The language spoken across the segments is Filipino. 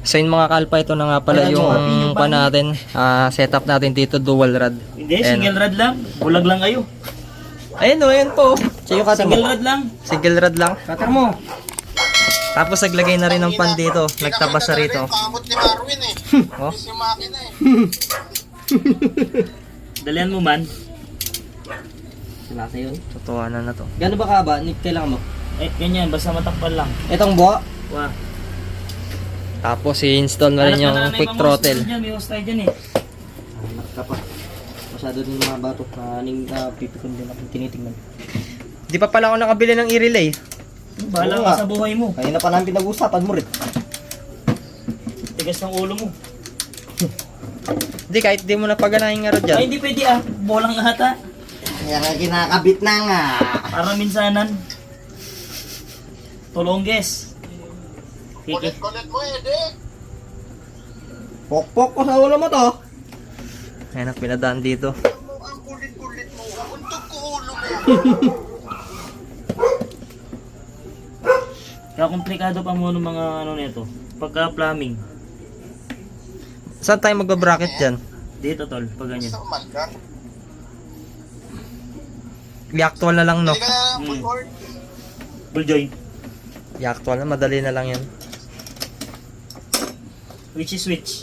So yun mga kalpa, ito na nga pala yung pa natin, setup natin dito, dual rod. Hindi, single rod lang. Bulag lang kayo. Ayun o, ayun po. Siya yung cutter mo. Single rod lang. Single rod lang. Cutter mo. Tapos naglagay na rin ng pan dito. Nagtabas na rito. Pangamot ni Marwin eh. Oh. Bis yung makina eh. Dalihan mo man. Sila sa'yo. Totohanan na to. Gano'n ba kaba? Kailangan mo? Eh, ganyan. Basta matakpan lang. Itong buha? Wah. Tapos i-install na rin yung quick throttle. May host tayo dyan eh. Anak ka pa. Masyado din mga bato na pipikon din ako tinitingnan. Di pa pala ako nakabili ng i-relay. Bahala Oo ka nga. sa buhay mo. Kanina pa namin pinag-usapan mo rin. Tigas ng ulo mo. Di kahit di mo na paganahin nga rin Ay, dyan. hindi pwede ah. Bolang lahat ah. Kaya nga kinakabit na nga. Para minsanan. Tulongges. Kiki. Kulit-kulit mo eh, Dick. Pokpok ko sa ulo mo to. Ayan ang pinadaan dito. Ang kulit-kulit mo. Untog ko ulo mo. Kaya komplikado pa mo ng mga ano nito. Pagka plumbing. Saan tayo magbabracket dyan? Dito tol, pag ganyan. Sa umalga. I-actual na lang no. Hindi ka na full board. Full joint. I-actual na, madali na lang yan. Which is which?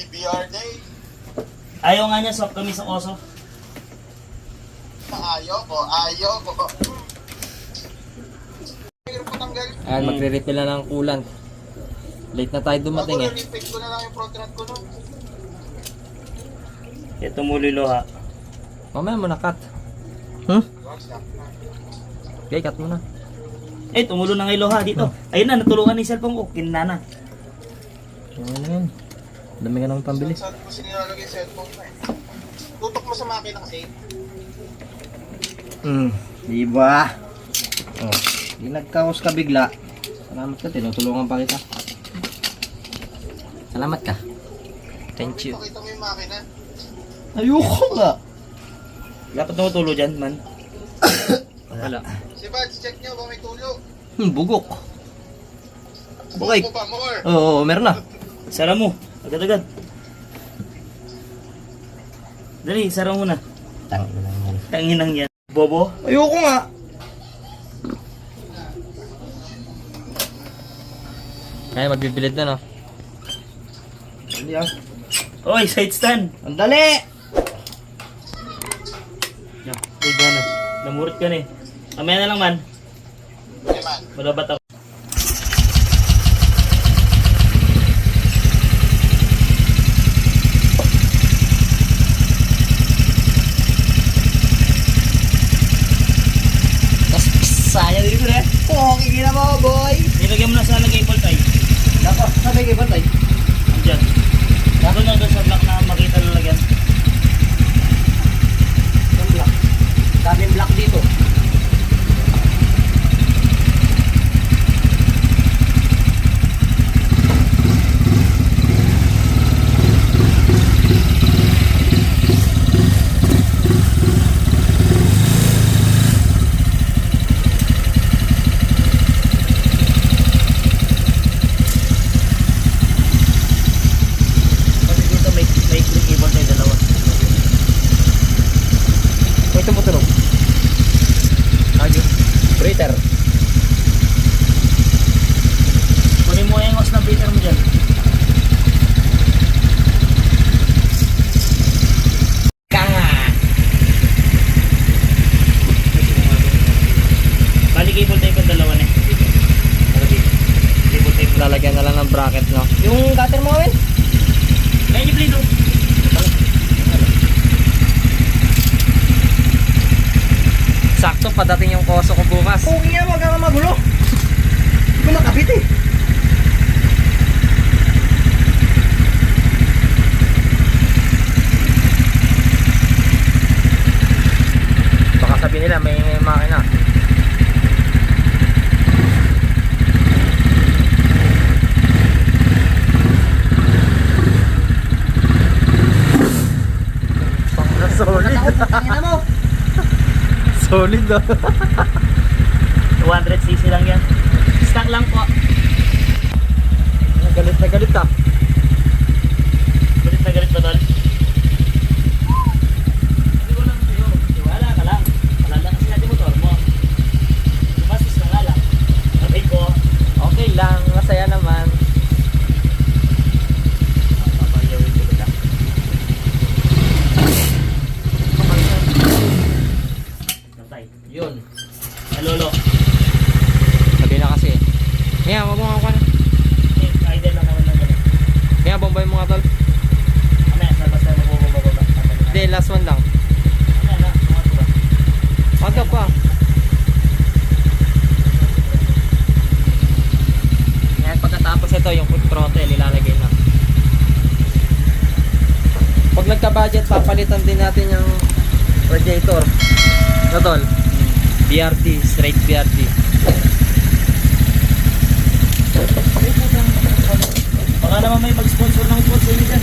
BR day. Ayaw nga niya, swap kami sa koso. Ayaw ko. Hirap patanggal. Ayan, magre-refill na ng coolant. Late na tayo dumating eh. Repeat ko na lang yung front rod ko no. Ito muli loha. Mamaya mo na cut. Hmm? Okay, cut mo na. Eh, tumulo na nga yung loha dito. Ayun na, natulungan ni cellphone ko. Kinana. Ano yan? Dami ka nang pambili. Saan mo sinilalagay yung cellphone mo eh. Tutok mo sa makina kasi. Diba? Oh, di nagkaos ka bigla. Salamat ka, tinutulungan pa kita. Salamat ka. Thank you. Pakita mo yung makina. Ayoko nga. Dapat tumutulo dyan, man. Wala. Si Bads, check nyo kung may tulo. Bugok. Bukay. Buko pa more. Oo, meron na. Sara mo. Agad-agad. Dali, sara mo na. Tangin na yan. Tanginang yan. Bobo. Ayoko nga. Kaya magbibilid na no. Hindi ah. Oy, side stand. Ang dali! Yan. Uy, gano'n. Namurit ka na eh. Kamaya na lang man. Okay man. Malabat ako. Sayang dito eh. Pogi gina mo, boy. Nilagyan mo na sana kay Paul tayo. Dako, sabi kay Batay. Diyan. Doon na doon sa block na makita lalagyan. Yung black. Daming black dito. Kasi dito may cable tayo dalawa. May tumutunog. Ayun. Breather. Kunin mo yung hose na beater mo dyan. Bali cable tayo pa dalawa na eh. Cable tayo pa. Lalagyan na lang ng bracket no. Yung cutter mo, Owen? Kaya niyo blindo. Sakto padating yung koso ko bukas. Pogi nga, wag kang magulo. Hindi ko makabit eh. Baka sabi nila may makina. Solid. Tingnan mo. Solid ah. 200cc lang yan. Stock lang po. galit na galit ah. Galit na galit ba, tol? Hindi ko lang sa'yo. Wala ka lang. Palala kasi natin motor mo. Tumastis ka nga lang. Sabay ko. Okay lang, masaya naman. Papayawin ko kita. Tatay. Yun. Nalolo. Sabi na kasi. Kaya, mabunga ko na. Idol lang naman ng ganun. Kaya, bombay mo nga tol. Mamaya, basta magbubaba. Hindi, last one lang. Mamaya na, mga tuba. Wag pa. Yan, pagkatapos ito, yung food throttle, ilalagay na. Pag nagka-budget, papalitan din natin yung radiator. Ano tol? BRD, straight BRD. Baka naman may mag-sponsor ng food sa inyo dyan.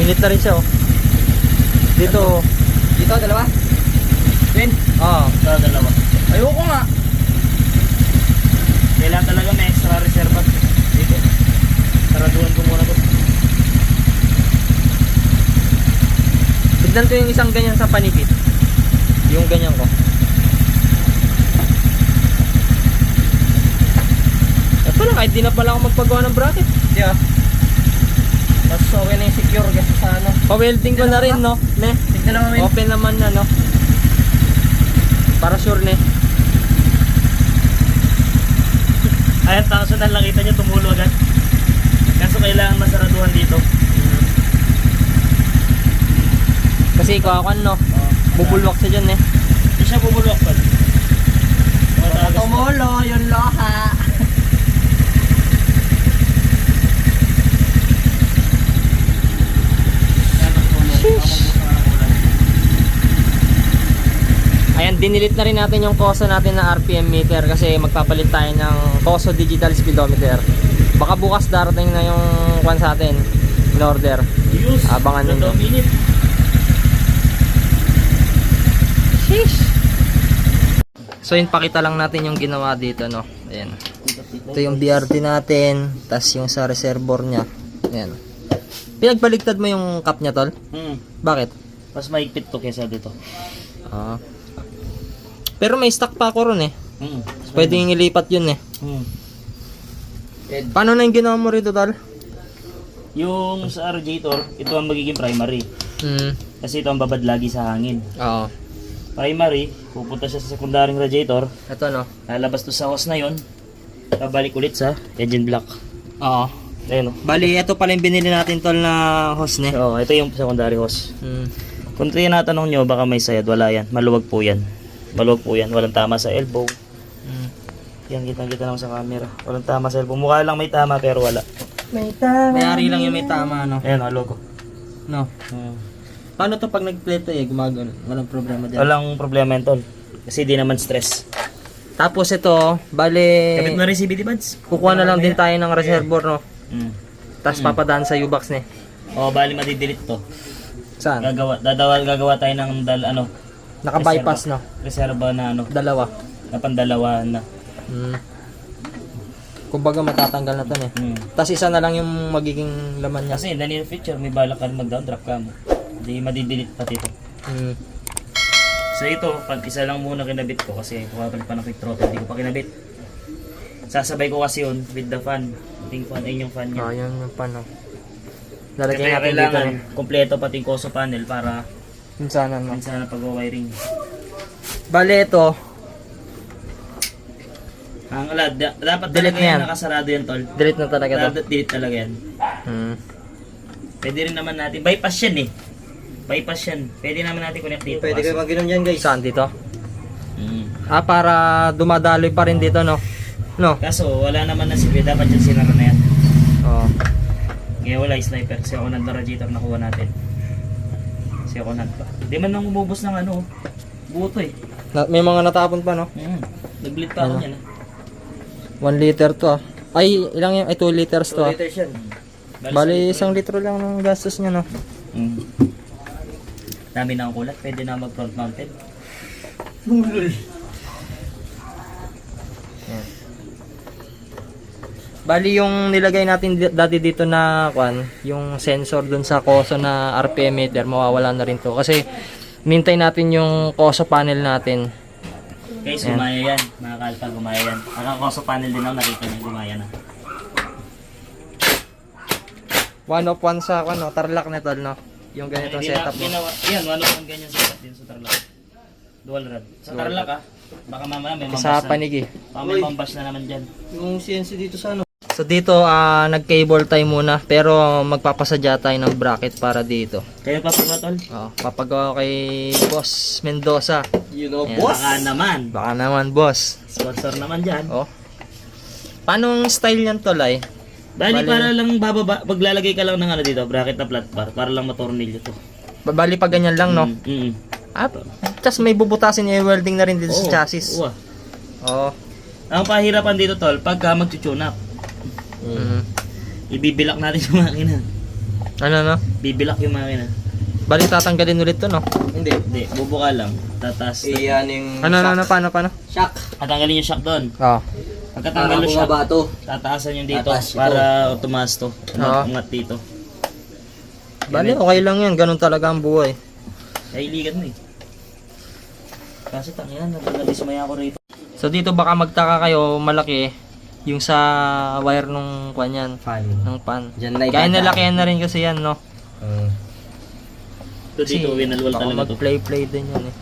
Minute na rin siya oh. Dito oh. Dito, dalawa? Win? Oo. Ito, dalawa. Ayoko nga. Kailangan talaga may extra reserve dito. Saraduhan ko muna to. Tignan ko yung isang ganyan sa panipit. Yung ganyan ko. Ito lang, kahit di na pala ako magpagawa ng bracket. Di ah. Mas okay na yung secure kasi sa ano. Pa-welding ko na rin no. Ne? Tignan naman may Open naman na no. Para sure ne. ayan, tanso na lang kita nyo tumulo agad. Kaso kailangan masaraduhan dito. Kasi ikaw ako no. Bubulwak sa dyan eh. Hindi siya bumulok pa. Tumulo, yung loha. Ayan, dinilit na rin natin yung koso natin na RPM meter kasi magpapalit tayo ng koso digital speedometer. Baka bukas darating na yung kwan sa atin in order. Use. Abangan ninyo. Minute. Sheesh. So yun, pakita lang natin yung ginawa dito no. Ayan. Ito yung BRT natin, tas yung sa reservoir niya. Ayan. Pinagbaligtad mo yung cup niya tol? Bakit? Mas maigpit to kesa dito. Ah. Pero may stock pa ako ron eh. Pwede yung ilipat yun eh. Paano na yung ginawa mo rito tol? Yung sa radiator, ito ang magiging primary. Kasi ito ang babad lagi sa hangin. Oo. Primary, pupunta siya sa sekundaryong radiator. Ito no. Lalabas to sa hose na yon. Babalik ulit sa engine block. Oo. Ayun o. Bali, ito pala yung binili natin tol na hose ne. Oo, ito yung secondary hose. Kung tinatanong nyo, baka may sayad, wala yan. Maluwag po yan. Maluwag po yan. Walang tama sa elbow. Yan, kitang-kita naman sa camera. Walang tama sa elbow. Mukha lang may tama pero wala. May tama. May-ari lang yung may tama no. Ayan, ang logo. No. Paano to pag nag-plate eh, gumagano? Walang problema dyan. Walang problema yan, tol. Kasi di naman stress. Tapos ito, bali, Kapit mo rin CBT buds. kukuha na lang din tayo ng reservoir no. Tapos papadaan sa U-box ne. O, bali madidelete to. Saan? Gagawa tayo ng Naka-bypass no. reserva na ano, Dalawa. na pandalawa na. Kumbaga matatanggal na to ne. Tapos isa na lang yung magiging laman niya. Kasi in the near future, may balak ka mag-down drop ka mo. Hindi madidelete pati ito. So ito, pag isa lang muna kinabit ko kasi kumapalit pa ng quick throttle, hindi ko pa kinabit. Sasabay ko kasi yun with the fan. Yung fan, ayun yung fan niya. Oh, yun yung paano. Kaya Lalagyan natin dito kailangan no. kompleto pati yung koso panel para Minsan no. minsan na pag-wiring. Bali ito, Ang alad, dapat Delete talaga na yan. yan nakasarado yan, tol. delete na talaga to. Dapat delete talaga yan. Pwede rin naman natin, bypass yan eh. Bypass yan. Pwede naman natin connect dito. Pwede kayo mag-inom dyan guys. Saan dito? Para dumadaloy pa rin dito no. No. Kaso wala naman na sipid, dapat dyan sinara na yan. Oh. Kaya wala yung sniper, kasi ako ng radiator nakuha natin. Kasi ako pa. Hindi man nang umubos ng ano, buto eh. May mga natapon pa no. Nag-bleed pa ako yan. 1 liter to ah. Ay, ilang yung 2 liters to ah. Liters yan. Bali, 1 litro lang ng gastos niya no. Dami na ang kulat, pwede na mag front mounted. Bali yung nilagay natin dati dito na yung sensor dun sa Koso na RPM meter, mawawala na rin to. Kasi nintay natin yung Koso panel natin. Guys, gumaya yan. Mga kalpa, gumaya yan. Nakakoso panel din ako, nakita niya, gumaya na. 1 of 1 sa Tarlac na tol, no? Yung ganitong setup mo. Yan, wala pang ganyan setup din sa Tarlac. Dual rod. Sa Tarlac baka mamaya may mambas Sa na. panigi. Baka may mambas na naman dyan. Yung CNC dito sa ano? So dito, nag-cable tayo muna. Pero magpapasadya tayo ng bracket para dito. Kayo pa pa tol? Papagawa kay Boss Mendoza. You know, Ayan. boss. Baka naman, boss. Sponsor naman dyan. Oh. Paano ang style niyan tol ay? Bali para lang bababa, maglalagay ka lang ng ano dito, bracket na flat bar, para lang matornilyo to. Bali pa ganyan lang, no? Tas may bubutasin i-welding na rin dito sa chassis. Oo. Oo. Ang pahirapan dito tol, pagka mag-tune up, ibibilak natin yung makina. Ano? Bibilak yung makina. Bali tatanggalin ulit to, no? Hindi. Hindi, bubuka lang. Tatas. Iyan yung Ano, paano? shock. Tatanggalin yung shock doon. Oo. Pagkatanggal yung shock, bato. tataasan yung dito Tataas ito. para tumaas to. Oo. Umangat dito. Bali, okay lang yan. Ganun talaga ang buhay. Nahiligan mo eh. Kasi tanginan, nabalismaya ako rito. So dito baka magtaka kayo, malaki yung sa wire nung kanyan, Fan. ng pan. Diyan na Kaya nalakihan na rin kasi yan, no? Ito dito, winalwal baka talaga to. mag-play din yan eh.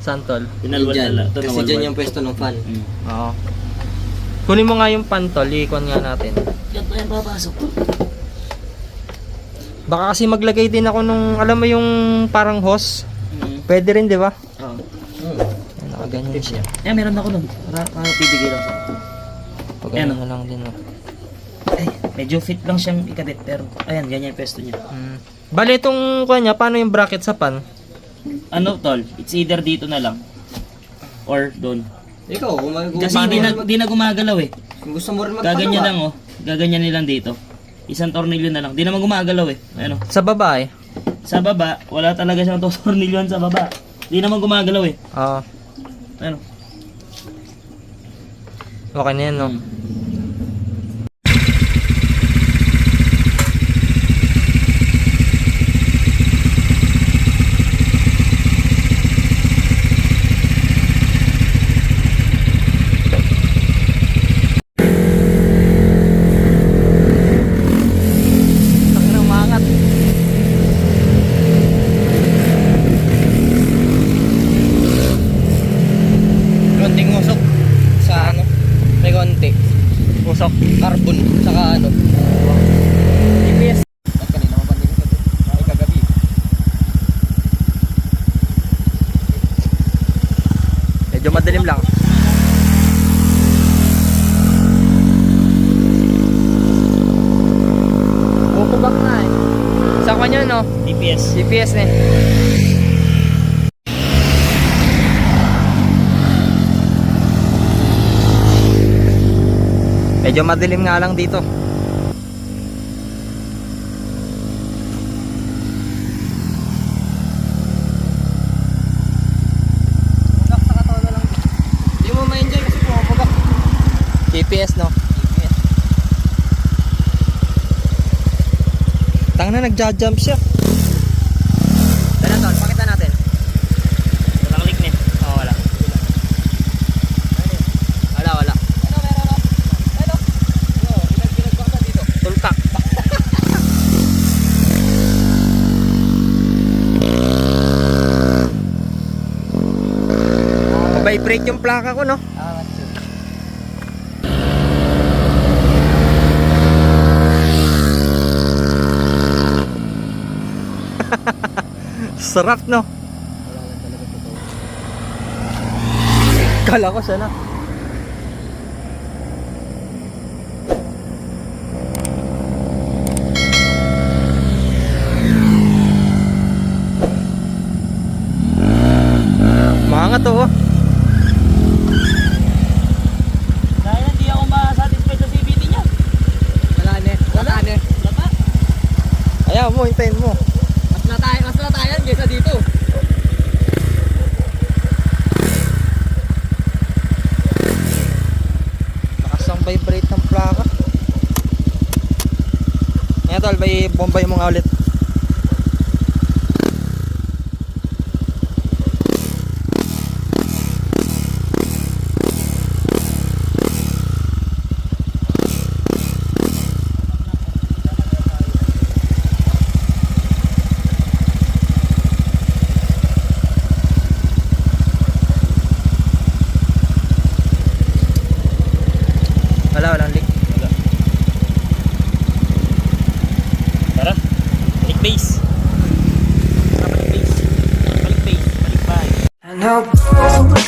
Santol. Winalwal talaga. Ito Kasi nawalwal. dyan yung pwesto ng fan. Oo. Kunin mo nga yung pan tol, ikon nga natin. Yan pa yan papasok. Baka kasi maglagay din ako nung, alam mo yung parang hose? Pwede rin, di ba? Oo. Nakaganyan siya. Eh, meron ako nun. Para pibigay lang. Pag Ayan, ano lang din, no? Ay, medyo fit lang siyang ikabit. Pero, ayan, ganyan yung pesto niya. Bali itong kanya, paano yung bracket sa pan? Ano, tol? It's either dito na lang. Or doon. Ikaw, Kasi di na gumagalaw eh. kung gusto mo rin magpagawa. Gaganyan lang oh. Gaganyan nilang dito. Isang tornilyo na lang. Di naman gumagalaw eh. Ano? Sa babae? Sa baba, wala talaga siyang tornilyon sa baba. Di naman gumagalaw eh. Oo. Ano? Okay na yan, no? Konting usok sa ano. May konti. Usok. Carbon. Saka ano. GPS. At kanina mo pandinig ko. Ay kagabi. Medyo madilim lang. Bukubak na eh. Sa kanya, no? DPS. GPS na eh. Medyo madilim nga lang dito. Bugak sa katawan na lang. Hindi mo ma-enjoy kasi pumapagak. GPS, no? Tang na, nagja-jump siya. Tara, tol, pakita natin. Walang leak na. Oh, wala. Wala. Tultak. Vibrate yung plaka ko, no? Sarap, no? Kala ko sana. Mga to, oh. Dahil hindi ako ma-satisfied sa CVT niya. Wala ne. Wala pa. Ayaw mo, hintayin mo. Mas natayan kaysa dito. Lakas ang vibrate ng plaka. Salva, bombay mo nga ulit. Walang leak. Tara, balik base. Balik base. Balik base. Balik bahay. I know